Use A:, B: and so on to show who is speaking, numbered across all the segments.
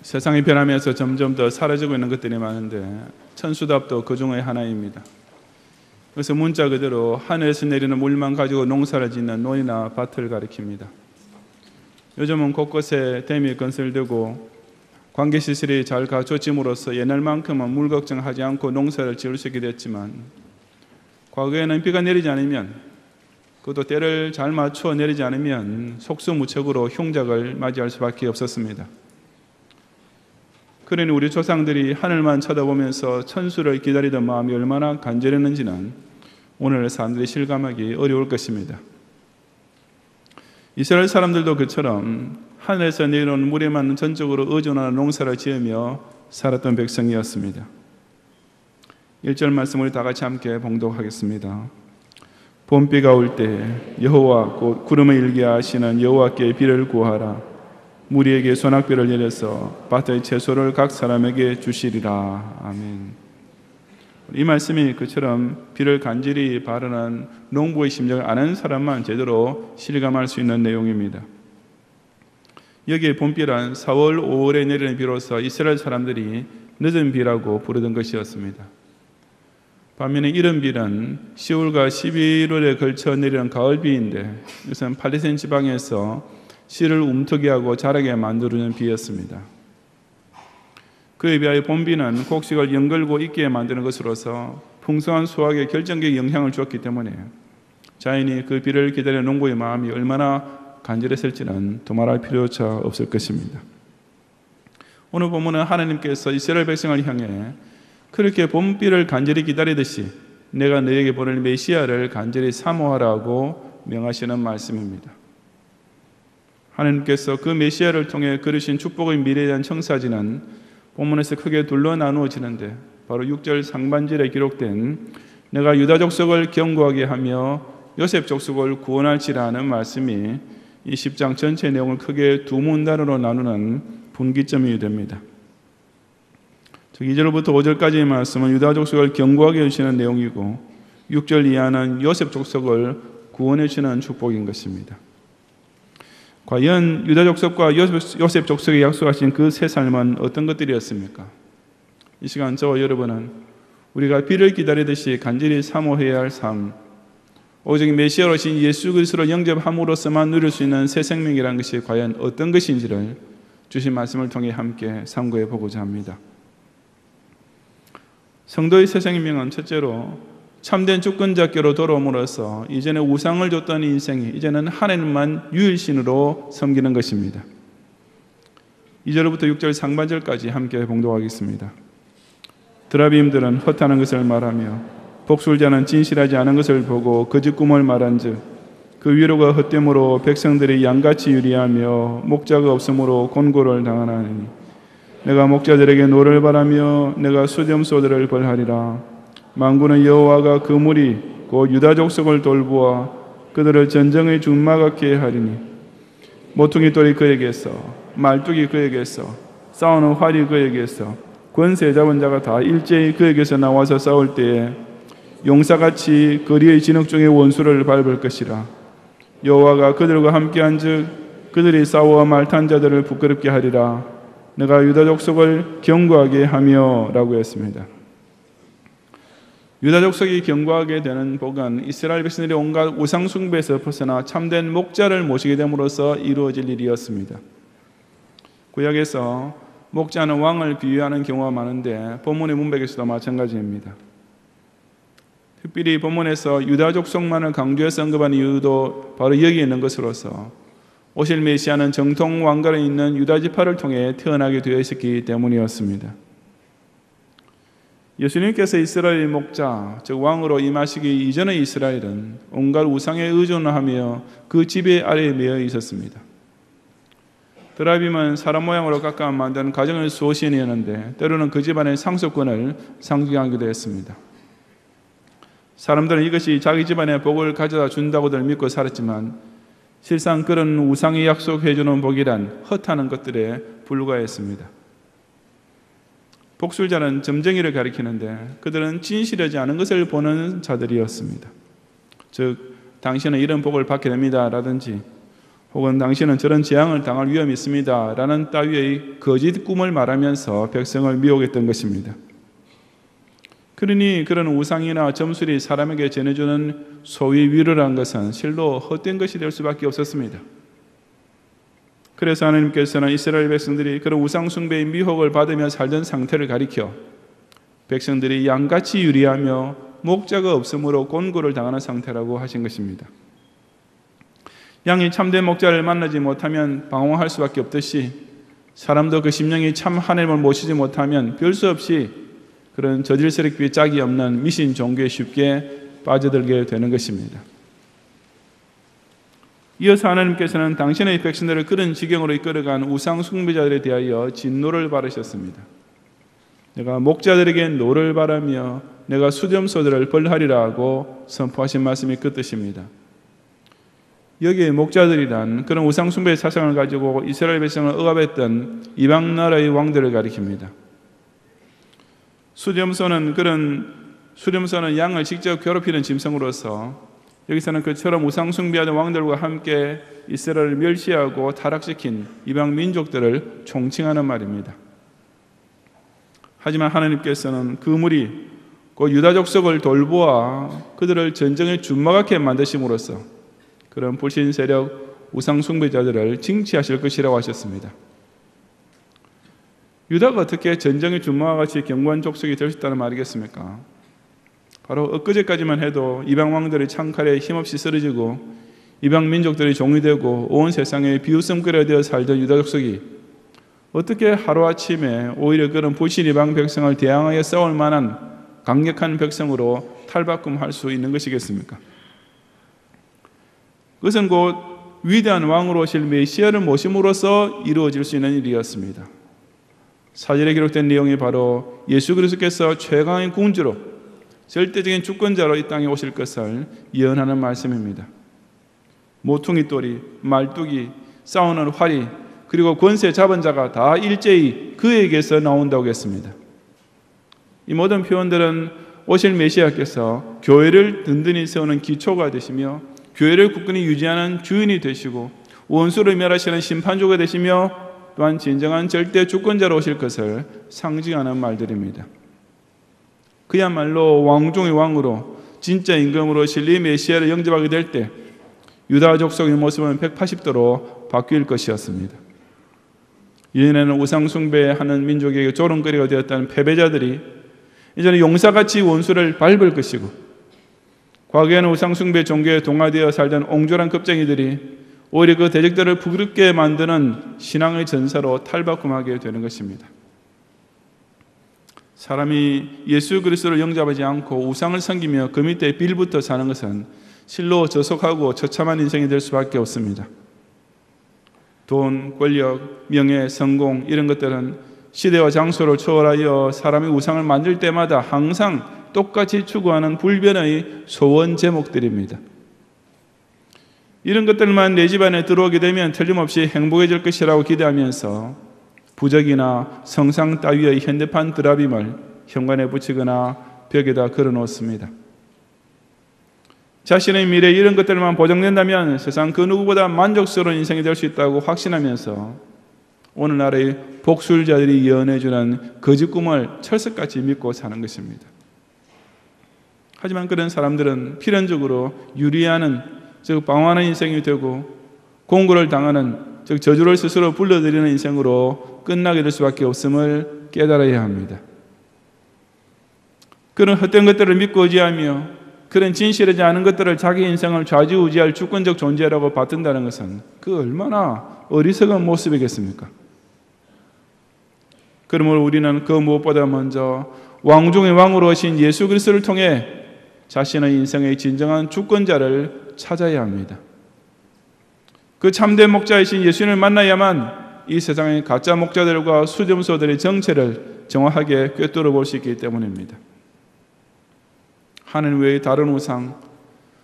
A: 세상이 변하면서 점점 더 사라지고 있는 것들이 많은데 천수답도 그 중의 하나입니다. 그래서 문자 그대로 하늘에서 내리는 물만 가지고 농사를 짓는 논이나 밭을 가리킵니다. 요즘은 곳곳에 댐이 건설되고 관계시설이 잘 갖춰짐으로써 옛날만큼은 물 걱정하지 않고 농사를 지을 수 있게 됐지만, 과거에는 비가 내리지 않으면, 그것도 때를 잘 맞추어 내리지 않으면 속수무책으로 흉작을 맞이할 수밖에 없었습니다. 그러니 우리 조상들이 하늘만 쳐다보면서 천수를 기다리던 마음이 얼마나 간절했는지는 오늘 사람들이 실감하기 어려울 것입니다. 이스라엘 사람들도 그처럼 하늘에서 내려오는 물에만 전적으로 의존하는 농사를 지으며 살았던 백성이었습니다. 1절 말씀 우리 다 같이 함께 봉독하겠습니다. 봄비가 올 때 여호와 곧 구름을 일게 하시는 여호와께 비를 구하라. 무리에게 소낙비를 내려서 밭의 채소를 각 사람에게 주시리라. 아멘. 이 말씀이 그처럼 비를 간절히 바라는 농부의 심정을 아는 사람만 제대로 실감할 수 있는 내용입니다. 여기에 봄비란 4월, 5월에 내리는 비로서 이스라엘 사람들이 늦은 비라고 부르던 것이었습니다. 반면에 이른 비는 10월과 11월에 걸쳐 내리는 가을비인데, 이것은 팔레스타인 지방에서 씨를 움트게 하고 자라게 만들어주는 비였습니다. 그에 비하여 봄비는 곡식을 연걸고 익게 만드는 것으로서 풍성한 수확에 결정적인 영향을 주었기 때문에 자연이 그 비를 기다리는 농부의 마음이 얼마나 간절했을지는 두말할 필요조차 없을 것입니다. 오늘 본문은 하나님께서 이스라엘 백성을 향해 그렇게 봄비를 간절히 기다리듯이 내가 너에게 보낼 메시아를 간절히 사모하라고 명하시는 말씀입니다. 하나님께서 그 메시아를 통해 그르신 축복의 미래에 대한 청사진은 본문에서 크게 둘로 나누어지는데, 바로 6절 상반절에 기록된 내가 유다 족속을 견고하게 하며 요셉 족속을 구원할지라는 말씀이 이 10장 전체 내용을 크게 두 문단으로 나누는 분기점이 됩니다. 2절부터 5절까지의 말씀은 유다 족속을 견고하게 해주시는 내용이고, 6절 이하는 요셉 족속을 구원해 주시는 축복인 것입니다. 과연 유다 족속과 요셉 족속에 약속하신 그 새 삶은 어떤 것들이었습니까? 이 시간 저와 여러분은 우리가 비를 기다리듯이 간절히 사모해야 할 삶, 오직 메시아로 오신 예수 그리스도를 영접함으로써만 누릴 수 있는 새 생명이라는 것이 과연 어떤 것인지를 주신 말씀을 통해 함께 상고해 보고자 합니다. 성도의 새 생명은 첫째로 참된 주권자께로 돌아옴으로써 이전에 우상을 줬던 인생이 이제는 하나님만 유일신으로 섬기는 것입니다. 2절부터 6절 상반절까지 함께 봉독하겠습니다. 드라빔들은 헛하는 것을 말하며 복술자는 진실하지 않은 것을 보고 거짓 꿈을 말한즉 그 위로가 헛됨으로 백성들이 양같이 유리하며 목자가 없으므로 곤고를 당하나니 내가 목자들에게 노를 바라며 내가 수렴소들을 벌하리라. 만군의 여호와가 그 무리 곧 유다 족속을 돌보아 그들을 전쟁의 준마 같게 하리니 모퉁이 돌이 그에게서 말뚝이 그에게서 싸우는 활이 그에게서 권세 잡은 자가 다 일제히 그에게서 나와서 싸울 때에 용사같이 거리의 진흙 중에 원수를 밟을 것이라. 여호와가 그들과 함께한즉 그들이 싸워 말탄 자들을 부끄럽게 하리라. 내가 유다 족속을 견고하게 하며 라고 했습니다. 유다 족속이 견고하게 되는 복은 이스라엘 백성들이 온갖 우상 숭배에서 벗어나 참된 목자를 모시게 됨으로써 이루어질 일이었습니다. 구약에서 목자는 왕을 비유하는 경우가 많은데 본문의 문맥에서도 마찬가지입니다. 특별히 본문에서 유다 족속만을 강조해서 언급한 이유도 바로 여기에 있는 것으로서 오실 메시아는 정통 왕가에 있는 유다 지파를 통해 태어나게 되어 있었기 때문이었습니다. 예수님께서 이스라엘의 목자, 즉 왕으로 임하시기 이전의 이스라엘은 온갖 우상에 의존하며 그 지배 아래에 매여 있었습니다. 드라빔은 사람 모양으로 깎아 만든 가정의 수호신이었는데 때로는 그 집안의 상속권을 상징하기도 했습니다. 사람들은 이것이 자기 집안의 복을 가져다 준다고들 믿고 살았지만 실상 그런 우상이 약속해주는 복이란 헛하는 것들에 불과했습니다. 복술자는 점쟁이를 가리키는데 그들은 진실하지 않은 것을 보는 자들이었습니다. 즉 당신은 이런 복을 받게 됩니다 라든지 혹은 당신은 저런 재앙을 당할 위험이 있습니다 라는 따위의 거짓 꿈을 말하면서 백성을 미혹했던 것입니다. 그러니 그런 우상이나 점술이 사람에게 전해주는 소위 위로라는 것은 실로 헛된 것이 될 수밖에 없었습니다. 그래서 하나님께서는 이스라엘 백성들이 그런 우상 숭배의 미혹을 받으며 살던 상태를 가리켜 백성들이 양같이 유리하며 목자가 없으므로 곤고를 당하는 상태라고 하신 것입니다. 양이 참된 목자를 만나지 못하면 방황할 수밖에 없듯이 사람도 그 심령이 참 하나님을 모시지 못하면 별 수 없이 그런 저질스럽게 짝이 없는 미신 종교에 쉽게 빠져들게 되는 것입니다. 이어서 하나님께서는 당신의 백성들을 그런 지경으로 이끌어간 우상 숭배자들에 대하여 진노를 바르셨습니다. 내가 목자들에게 노를 바라며 내가 수렴소들을 벌하리라 하고 선포하신 말씀이 그 뜻입니다. 여기에 목자들이란 그런 우상 숭배의 사상을 가지고 이스라엘 백성을 억압했던 이방 나라의 왕들을 가리킵니다. 수렴소는 양을 직접 괴롭히는 짐승으로서 여기서는 그처럼 우상 숭배하는 왕들과 함께 이스라엘을 멸시하고 타락시킨 이방 민족들을 총칭하는 말입니다. 하지만 하나님께서는 그 무리 곧 유다 족속을 돌보아 그들을 전쟁에 준막하게 만드심으로써 그런 불신 세력 우상 숭배자들을 징치하실 것이라고 하셨습니다. 유다가 어떻게 전쟁의 준마와 같이 견고한 족속이 될 수 있다는 말이겠습니까? 바로 엊그제까지만 해도 이방 왕들의 창칼에 힘없이 쓰러지고 이방 민족들이 종이 되고 온 세상에 비웃음거리가 되어 살던 유다 족속이 어떻게 하루아침에 오히려 그런 불신 이방 백성을 대항하여 싸울 만한 강력한 백성으로 탈바꿈할 수 있는 것이겠습니까? 그것은 곧 위대한 왕으로 오실 메시아를 모심으로써 이루어질 수 있는 일이었습니다. 사절에 기록된 내용이 바로 예수 그리스도께서 최강의 군주로 절대적인 주권자로 이 땅에 오실 것을 예언하는 말씀입니다. 모퉁이 돌이, 말뚝이, 싸우는 활이, 그리고 권세 잡은 자가 다 일제히 그에게서 나온다고 했습니다. 이 모든 표현들은 오실 메시아께서 교회를 든든히 세우는 기초가 되시며 교회를 굳건히 유지하는 주인이 되시고 원수를 멸하시는 심판주가 되시며 또한 진정한 절대 주권자로 오실 것을 상징하는 말들입니다. 그야말로 왕중의 왕으로 진짜 임금으로 진리 메시아를 영접하게 될 때 유다 족속의 모습은 180도로 바뀔 것이었습니다. 이전에는 우상 숭배하는 민족에게 조롱거리가 되었던 패배자들이 이제는 용사같이 원수를 밟을 것이고, 과거에는 우상 숭배 종교에 동화되어 살던 옹졸한 겁쟁이들이 오히려 그 대적들을 부끄럽게 만드는 신앙의 전사로 탈바꿈하게 되는 것입니다. 사람이 예수 그리스도를 영접하지 않고 우상을 섬기며 그 밑에 빌부터 사는 것은 실로 저속하고 처참한 인생이 될 수밖에 없습니다. 돈, 권력, 명예, 성공 이런 것들은 시대와 장소를 초월하여 사람이 우상을 만들 때마다 항상 똑같이 추구하는 불변의 소원 제목들입니다. 이런 것들만 내 집안에 들어오게 되면 틀림없이 행복해질 것이라고 기대하면서 부적이나 성상 따위의 현대판 드라빔을 현관에 붙이거나 벽에다 걸어놓습니다. 자신의 미래에 이런 것들만 보장된다면 세상 그 누구보다 만족스러운 인생이 될 수 있다고 확신하면서 오늘날의 복술자들이 예언해주는 거짓 꿈을 철석같이 믿고 사는 것입니다. 하지만 그런 사람들은 필연적으로 유리하는, 즉 방황하는 인생이 되고 공고를 당하는, 즉 저주를 스스로 불러들이는 인생으로 끝나게 될 수밖에 없음을 깨달아야 합니다. 그런 헛된 것들을 믿고 의지하며 그런 진실하지 않은 것들을 자기 인생을 좌지우지할 주권적 존재라고 받든다는 것은 그 얼마나 어리석은 모습이겠습니까? 그러므로 우리는 그 무엇보다 먼저 왕중의 왕으로 오신 예수 그리스도를 통해 자신의 인생의 진정한 주권자를 찾아야 합니다. 그 참된 목자이신 예수님을 만나야만 이 세상의 가짜 목자들과 수점소들의 정체를 정확하게 꿰뚫어 볼 수 있기 때문입니다. 하늘 외의 다른 우상,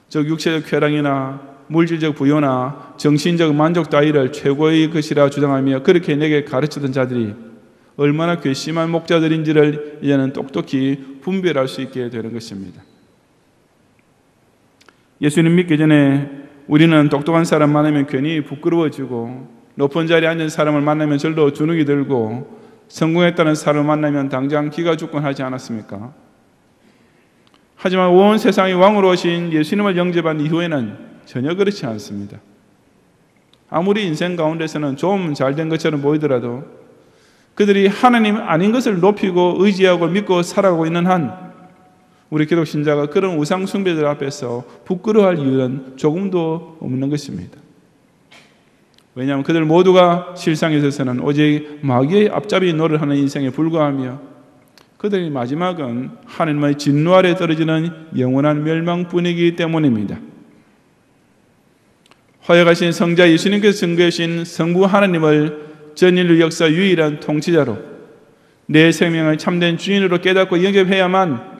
A: 즉 육체적 쾌락이나 물질적 부여나 정신적 만족 따위를 최고의 것이라 주장하며 그렇게 내게 가르치던 자들이 얼마나 괘씸한 목자들인지를 이제는 똑똑히 분별할 수 있게 되는 것입니다. 예수님 믿기 전에 우리는 똑똑한 사람 만나면 괜히 부끄러워지고, 높은 자리에 앉은 사람을 만나면 절로 주눅이 들고, 성공했다는 사람을 만나면 당장 기가 죽곤 하지 않았습니까? 하지만 온 세상의 왕으로 오신 예수님을 영접한 이후에는 전혀 그렇지 않습니다. 아무리 인생 가운데서는 좀 잘된 것처럼 보이더라도 그들이 하나님 아닌 것을 높이고 의지하고 믿고 살아가고 있는 한 우리 기독 신자가 그런 우상 숭배들 앞에서 부끄러워할 이유는 조금도 없는 것입니다. 왜냐하면 그들 모두가 실상에 있어서는 오직 마귀의 앞잡이 노릇을 하는 인생에 불과하며 그들의 마지막은 하나님의 진노 아래 떨어지는 영원한 멸망뿐이기 때문입니다. 화해하신 성자 예수님께서 증거해 주신 성부 하나님을 전인류 역사 유일한 통치자로 내 생명을 참된 주인으로 깨닫고 영접해야만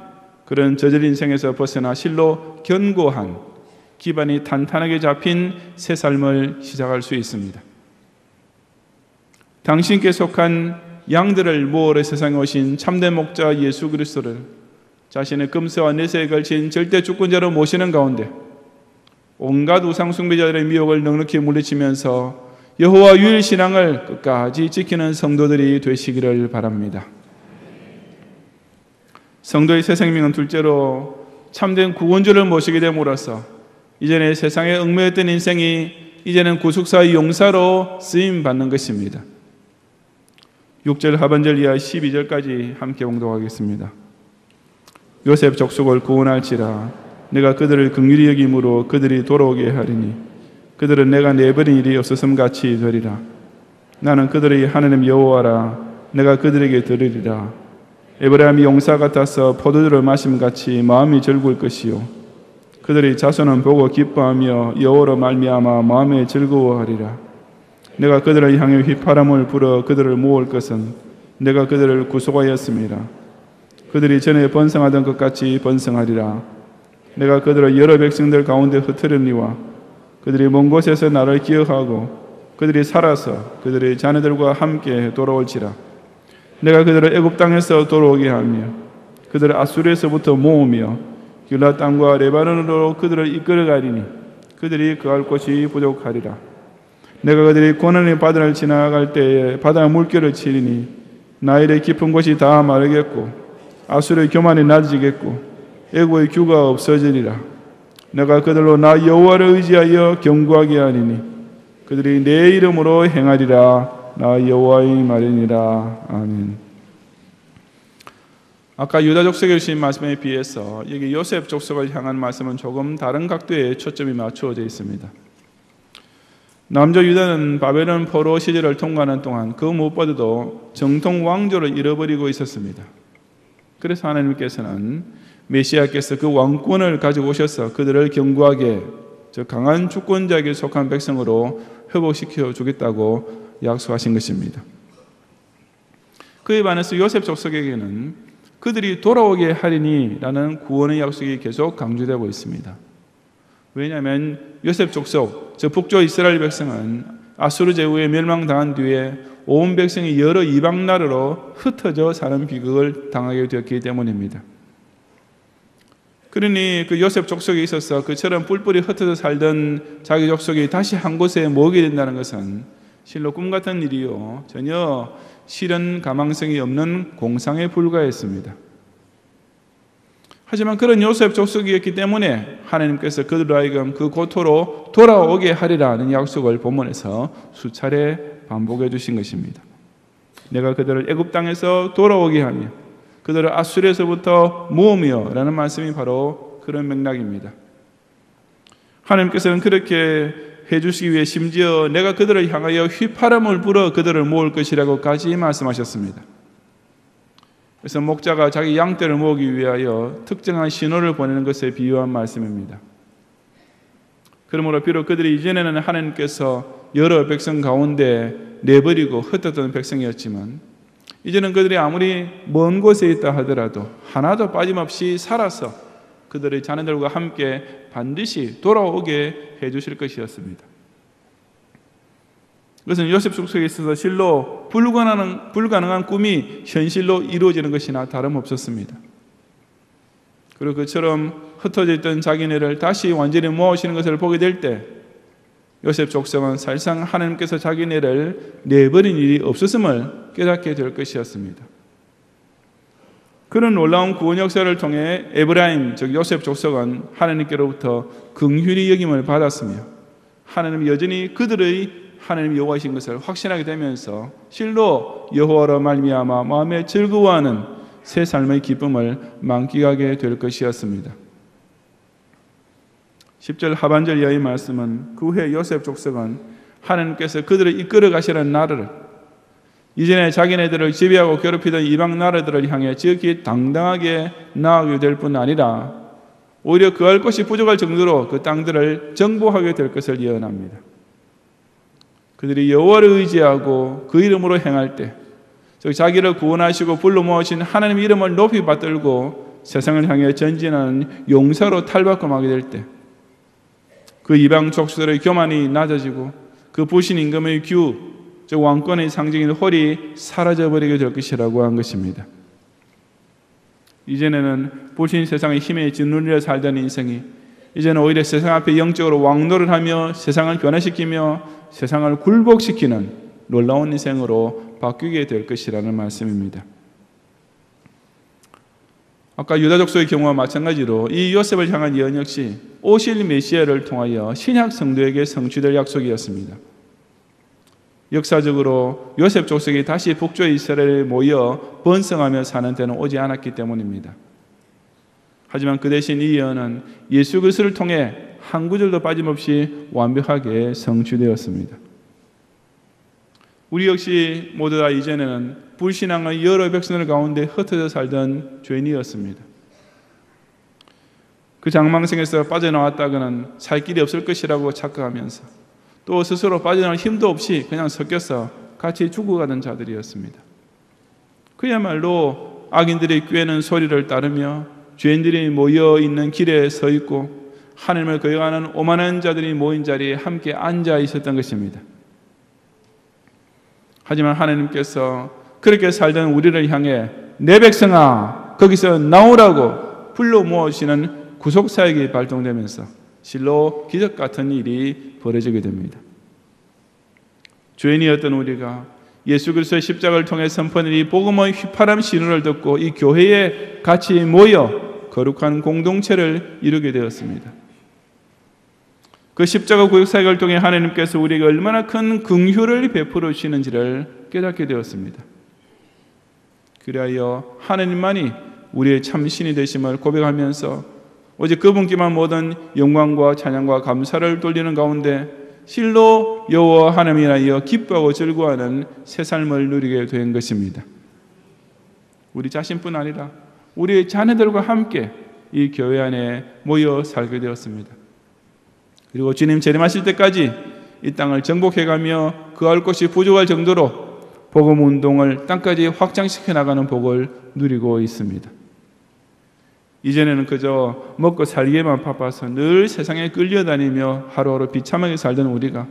A: 그런 저질 인생에서 벗어나 실로 견고한 기반이 탄탄하게 잡힌 새 삶을 시작할 수 있습니다. 당신께 속한 양들을 모으러 세상에 오신 참된 목자 예수 그리스도를 자신의 금세와 내세에 걸친 절대 주권자로 모시는 가운데 온갖 우상 숭배자들의 미혹을 넉넉히 물리치면서 여호와 유일 신앙을 끝까지 지키는 성도들이 되시기를 바랍니다. 성도의 새 생명은 둘째로 참된 구원주를 모시게 됨으로써 이전에 세상에 얽매였던 인생이 이제는 구속사의 용사로 쓰임받는 것입니다. 6절 하반절 이하 12절까지 함께 봉독하겠습니다. 요셉 족속을 구원할지라 내가 그들을 긍휼히 여김으로 그들이 돌아오게 하리니 그들은 내가 내버린 일이 없었음 같이 되리라. 나는 그들의 하나님 여호와라. 내가 그들에게 들으리라. 에브라임이 용사 같아서 포도주를 마심같이 마음이 즐거울 것이요 그들의 자손은 보고 기뻐하며 여호와로 말미암아 마음에 즐거워하리라. 내가 그들을 향해 휘파람을 불어 그들을 모을 것은 내가 그들을 구속하였음이라. 그들이 전에 번성하던 것 같이 번성하리라. 내가 그들을 여러 백성들 가운데 흩으려니와 그들이 먼 곳에서 나를 기억하고 그들이 살아서 그들의 자녀들과 함께 돌아올지라. 내가 그들을 애굽 땅에서 돌아오게 하며 그들을 아수르에서부터 모으며 길라 땅과 레바논으로 그들을 이끌어가리니 그들이 거할 곳이 부족하리라. 내가 그들이 고난의 바다를 지나갈 때에 바다 물결을 치리니 나일의 깊은 곳이 다 마르겠고 아수르의 교만이 낮아지겠고 애굽의 규가 없어지리라. 내가 그들로 나 여호와를 의지하여 견고하게 하리니 그들이 내 이름으로 행하리라. 나 여호와의 말이니라. 아멘. 아까 유다 족속에 주신 말씀에 비해서 여기 요셉 족속을 향한 말씀은 조금 다른 각도에 초점이 맞추어져 있습니다. 남쪽 유다는 바벨론 포로 시절을 통과하는 동안 그 무엇보다도 정통 왕조를 잃어버리고 있었습니다. 그래서 하나님께서는 메시아께서 그 왕권을 가지고 오셔서 그들을 견고하게 저 강한 주권자에게 속한 백성으로 회복시켜 주겠다고 약속하신 것입니다. 그에 반해서 요셉 족속에게는 그들이 돌아오게 하리니 라는 구원의 약속이 계속 강조되고 있습니다. 왜냐하면 요셉 족속, 저 북쪽 이스라엘 백성은 아수르 제국에 멸망당한 뒤에 온 백성이 여러 이방 나라로 흩어져 사는 비극을 당하게 되었기 때문입니다. 그러니 그 요셉 족속에 있어서 그처럼 뿔뿔이 흩어져 살던 자기 족속이 다시 한 곳에 모이게 된다는 것은 실로 꿈 같은 일이요 전혀 실현 가망성이 없는 공상에 불과했습니다. 하지만 그런 요셉 족속이었기 때문에 하나님께서 그들로 하여금 그 고토로 돌아오게 하리라는 약속을 본문에서 수차례 반복해 주신 것입니다. 내가 그들을 애굽 땅에서 돌아오게 하며 그들을 아수르에서부터 모으며 라는 말씀이 바로 그런 맥락입니다. 하나님께서는 그렇게 해주시기 위해 심지어 내가 그들을 향하여 휘파람을 불어 그들을 모을 것이라고까지 말씀하셨습니다. 그래서 목자가 자기 양떼를 모으기 위하여 특정한 신호를 보내는 것에 비유한 말씀입니다. 그러므로 비록 그들이 이전에는 하나님께서 여러 백성 가운데 내버리고 흩었던 백성이었지만 이제는 그들이 아무리 먼 곳에 있다 하더라도 하나도 빠짐없이 살아서 그들의 자녀들과 함께 반드시 돌아오게 해주실 것이었습니다. 그것은 요셉 족속에 있어서 실로 불가능한 꿈이 현실로 이루어지는 것이나 다름없었습니다. 그리고 그처럼 흩어져 있던 자기네를 다시 완전히 모아오시는 것을 보게 될 때 요셉 족속은 사실상 하나님께서 자기네를 내버린 일이 없었음을 깨닫게 될 것이었습니다. 그런 놀라운 구원 역사를 통해 에브라임, 즉 요셉 족속은 하나님께로부터 긍휼히 여김을 받았으며 하나님이 여전히 그들의 하나님 여호와이신 것을 확신하게 되면서 실로 여호와로 말미암아 마음에 즐거워하는 새 삶의 기쁨을 만끽하게 될 것이었습니다. 10절 하반절 이하의 말씀은 그 후에 요셉 족속은 하나님께서 그들을 이끌어 가시는 나라를 이전에 자기네들을 지배하고 괴롭히던 이방 나라들을 향해 지극히 당당하게 나아가게 될 뿐 아니라 오히려 그할 것이 부족할 정도로 그 땅들을 정복하게 될 것을 예언합니다. 그들이 여호와를 의지하고 그 이름으로 행할 때 즉 자기를 구원하시고 불러 모으신 하나님 이름을 높이 받들고 세상을 향해 전진하는 용사로 탈바꿈하게 될 때 그 이방 족속들의 교만이 낮아지고 그 부신 임금의 규, 즉 왕권의 상징인 홀이 사라져버리게 될 것이라고 한 것입니다. 이전에는 부신 세상의 힘에 짓눌려 살던 인생이 이제는 오히려 세상 앞에 영적으로 왕노를 하며 세상을 변화시키며 세상을 굴복시키는 놀라운 인생으로 바뀌게 될 것이라는 말씀입니다. 아까 유다 족속의 경우와 마찬가지로 이 요셉을 향한 예언 역시 오실 메시아를 통하여 신약 성도에게 성취될 약속이었습니다. 역사적으로 요셉 족속이 다시 북쪽 이스라엘에 모여 번성하며 사는 때는 오지 않았기 때문입니다. 하지만 그 대신 이 예언은 예수 그리스도를 통해 한 구절도 빠짐없이 완벽하게 성취되었습니다. 우리 역시 모두 다 이전에는 불신앙의 여러 백성들 가운데 흩어져 살던 죄인이었습니다. 그 장망성에서 빠져나왔다가는 살 길이 없을 것이라고 착각하면서 또 스스로 빠져나올 힘도 없이 그냥 섞여서 같이 죽어가던 자들이었습니다. 그야말로 악인들이 꾀는 소리를 따르며 죄인들이 모여있는 길에 서 있고 하나님을 거역하는 오만한 자들이 모인 자리에 함께 앉아 있었던 것입니다. 하지만 하나님께서 그렇게 살던 우리를 향해 내 백성아 거기서 나오라고 불러 모으시는 구속사역이 발동되면서 실로 기적 같은 일이 벌어지게 됩니다. 죄인이었던 우리가 예수 그리스도의 십자가를 통해 선포된 이 복음의 휘파람 신호를 듣고 이 교회에 같이 모여 거룩한 공동체를 이루게 되었습니다. 그 십자가 구속사역을 통해 하나님께서 우리에게 얼마나 큰 긍휼을 베풀어 주시는지를 깨닫게 되었습니다. 그리하여 하나님만이 우리의 참신이 되심을 고백하면서 오직 그분께만 모든 영광과 찬양과 감사를 돌리는 가운데 실로 여호와 하나님이여 기뻐하고 즐거워하는 새 삶을 누리게 된 것입니다. 우리 자신뿐 아니라 우리의 자녀들과 함께 이 교회 안에 모여 살게 되었습니다. 그리고 주님 재림하실 때까지 이 땅을 정복해가며 그할 것이 부족할 정도로 복음 운동을 땅까지 확장시켜 나가는 복을 누리고 있습니다. 이전에는 그저 먹고 살기에만 바빠서 늘 세상에 끌려다니며 하루하루 비참하게 살던 우리가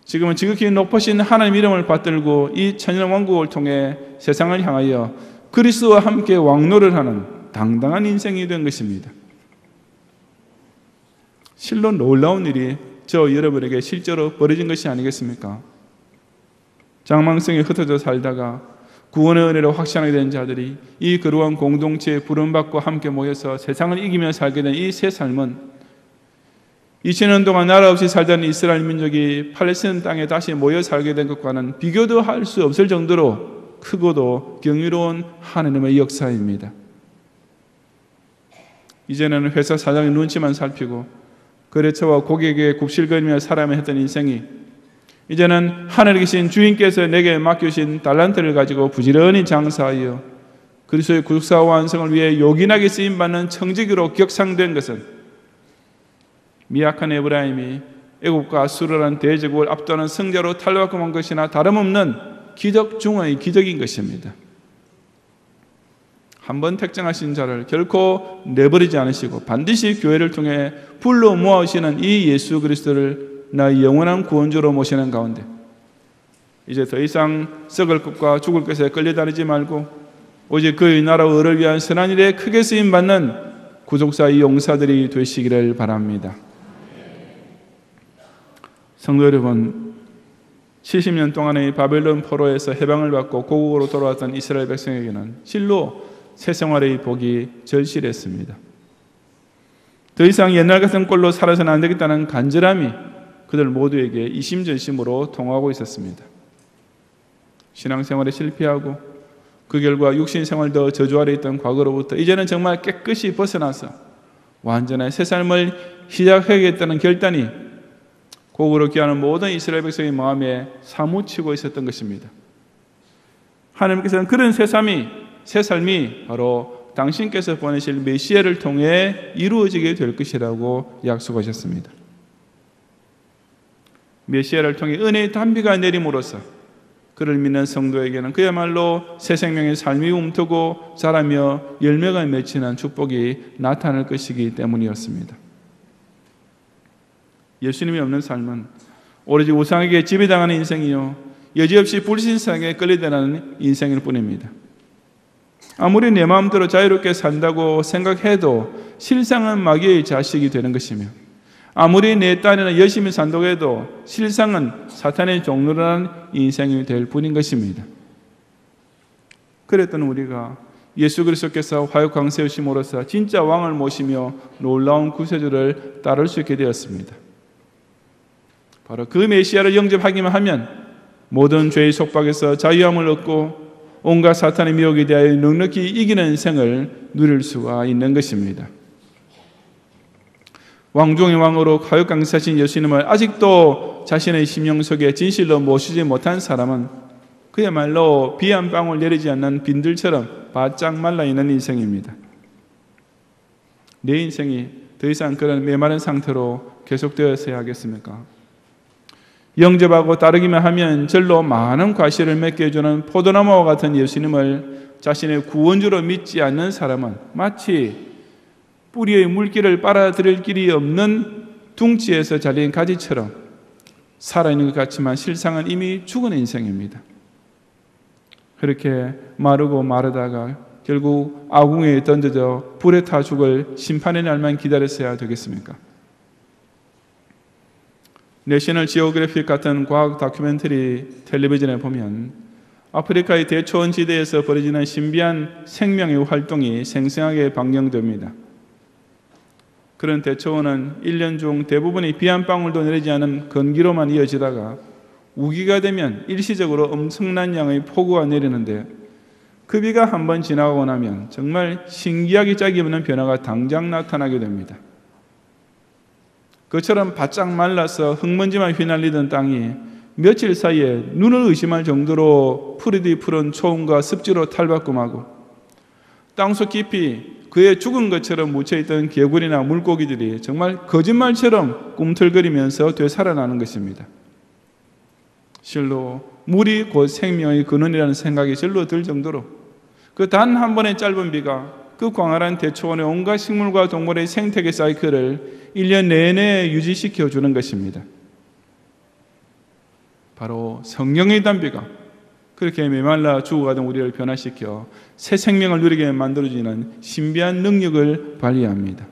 A: 지금은 지극히 높으신 하나님 이름을 받들고 이 천년 왕국을 통해 세상을 향하여 그리스도와 함께 왕노를 하는 당당한 인생이 된 것입니다. 실로 놀라운 일이 저 여러분에게 실제로 벌어진 것이 아니겠습니까? 장망성에 흩어져 살다가 구원의 은혜로 확신하게 된 자들이 이 거룩한 공동체에 부름받고 함께 모여서 세상을 이기며 살게 된 이 새 삶은 2000년 동안 나라 없이 살던 이스라엘 민족이 팔레스타인 땅에 다시 모여 살게 된 것과는 비교도 할 수 없을 정도로 크고도 경이로운 하나님의 역사입니다. 이전에는 회사 사장의 눈치만 살피고 거래처와 고객에게 굽실거리며 살아야 했던 인생이 이제는 하늘에 계신 주인께서 내게 맡겨주신 달란트를 가지고 부지런히 장사하여 그리스도의 구속사 완성을 위해 요긴하게 쓰임받는 청지기로 격상된 것은 미약한 에브라임이 애국과 아수르라는 대제국을 압도하는 승자로 탈바꿈한 것이나 다름없는 기적 중의 기적인 것입니다. 한번 택정하신 자를 결코 내버리지 않으시고 반드시 교회를 통해 불러 모아오시는 이 예수 그리스도를 나의 영원한 구원주로 모시는 가운데 이제 더 이상 썩을 것과 죽을 것에 끌려다니지 말고 오직 그의 나라와 의를 위한 선한 일에 크게 쓰임받는 구속사의 용사들이 되시기를 바랍니다. 성도 여러분, 70년 동안의 바벨론 포로에서 해방을 받고 고국으로 돌아왔던 이스라엘 백성에게는 실로 새 생활의 복이 절실했습니다. 더 이상 옛날 같은 꼴로 살아서는 안 되겠다는 간절함이 그들 모두에게 이심전심으로 통하고 있었습니다. 신앙생활에 실패하고 그 결과 육신생활도 저주 아래 있던 과거로부터 이제는 정말 깨끗이 벗어나서 완전한 새 삶을 시작하겠다는 결단이 고국으로 귀하는 모든 이스라엘 백성의 마음에 사무치고 있었던 것입니다. 하나님께서는 그런 새 삶이 바로 당신께서 보내실 메시아를 통해 이루어지게 될 것이라고 약속하셨습니다. 메시아를 통해 은혜의 단비가 내림으로써 그를 믿는 성도에게는 그야말로 새 생명의 삶이 움트고 자라며 열매가 맺히는 축복이 나타날 것이기 때문이었습니다. 예수님이 없는 삶은 오로지 우상에게 지배당하는 인생이요 여지없이 불신상에 끌려다니는 인생일 뿐입니다. 아무리 내 마음대로 자유롭게 산다고 생각해도 실상은 마귀의 자식이 되는 것이며 아무리 내 딴에는 열심히 산다고 해도 실상은 사탄의 종로라는 인생이 될 뿐인 것입니다. 그랬던 우리가 예수 그리스도께서 화육 강세우심으로써 진짜 왕을 모시며 놀라운 구세주를 따를 수 있게 되었습니다. 바로 그 메시아를 영접하기만 하면 모든 죄의 속박에서 자유함을 얻고 온갖 사탄의 미혹에 대하여 넉넉히 이기는 인생을 누릴 수가 있는 것입니다. 왕중의 왕으로 화육 강세하신 예수님을 아직도 자신의 심령 속에 진실로 모시지 못한 사람은 그야말로 비 한 방울 내리지 않는 빈들처럼 바짝 말라있는 인생입니다. 내 인생이 더 이상 그런 메마른 상태로 계속되어서야 하겠습니까? 영접하고 따르기만 하면 절로 많은 과실을 맺게 해주는 포도나무와 같은 예수님을 자신의 구원주로 믿지 않는 사람은 마치 뿌리의 물기를 빨아들일 길이 없는 둥지에서 잘린 가지처럼 살아있는 것 같지만 실상은 이미 죽은 인생입니다. 그렇게 마르고 마르다가 결국 아궁이에 던져져 불에 타 죽을 심판의 날만 기다렸어야 되겠습니까? 내셔널 지오그래픽 같은 과학 다큐멘터리 텔레비전에 보면 아프리카의 대초원 지대에서 벌어지는 신비한 생명의 활동이 생생하게 방영됩니다. 그런 대초원은 1년 중 대부분이 비 한 방울도 내리지 않은 건기로만 이어지다가 우기가 되면 일시적으로 엄청난 양의 폭우가 내리는데 그 비가 한번 지나가고 나면 정말 신기하기 짝이 없는 변화가 당장 나타나게 됩니다. 그처럼 바짝 말라서 흙먼지만 휘날리던 땅이 며칠 사이에 눈을 의심할 정도로 푸르디 푸른 초원과 습지로 탈바꿈하고 땅속 깊이 그의 죽은 것처럼 묻혀있던 개구리나 물고기들이 정말 거짓말처럼 꿈틀거리면서 되살아나는 것입니다. 실로 물이 곧 생명의 근원이라는 생각이 실로 들 정도로 그 단 한 번의 짧은 비가 그 광활한 대초원의 온갖 식물과 동물의 생태계 사이클을 1년 내내 유지시켜 주는 것입니다. 바로 성령의 단비가 그렇게 메말라 죽어가던 우리를 변화시켜 새 생명을 누리게 만들어주는 신비한 능력을 발휘합니다.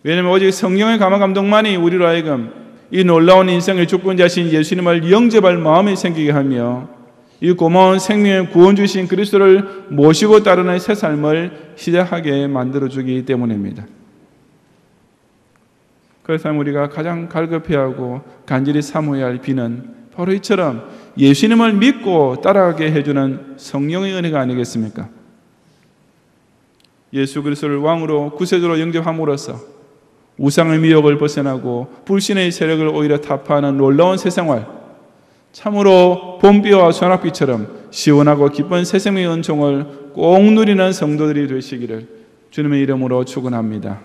A: 왜냐하면 오직 성령의 감화 감동만이 우리로 하여금 이 놀라운 인생의 주권자신 예수님을 영접할 마음이 생기게 하며 이 고마운 생명의 구원 주신 그리스도를 모시고 따르는 새 삶을 시작하게 만들어주기 때문입니다. 그래서 우리가 가장 갈급해하고 간절히 사모해야 할 비는 바로 이처럼 예수님을 믿고 따라가게 해주는 성령의 은혜가 아니겠습니까? 예수 그리스도를 왕으로 구세주로 영접함으로써 우상의 미혹을 벗어나고 불신의 세력을 오히려 타파하는 놀라운 새 생활, 참으로 봄비와 소낙비처럼 시원하고 기쁜 새 생명의 은총을 꼭 누리는 성도들이 되시기를 주님의 이름으로 축원합니다.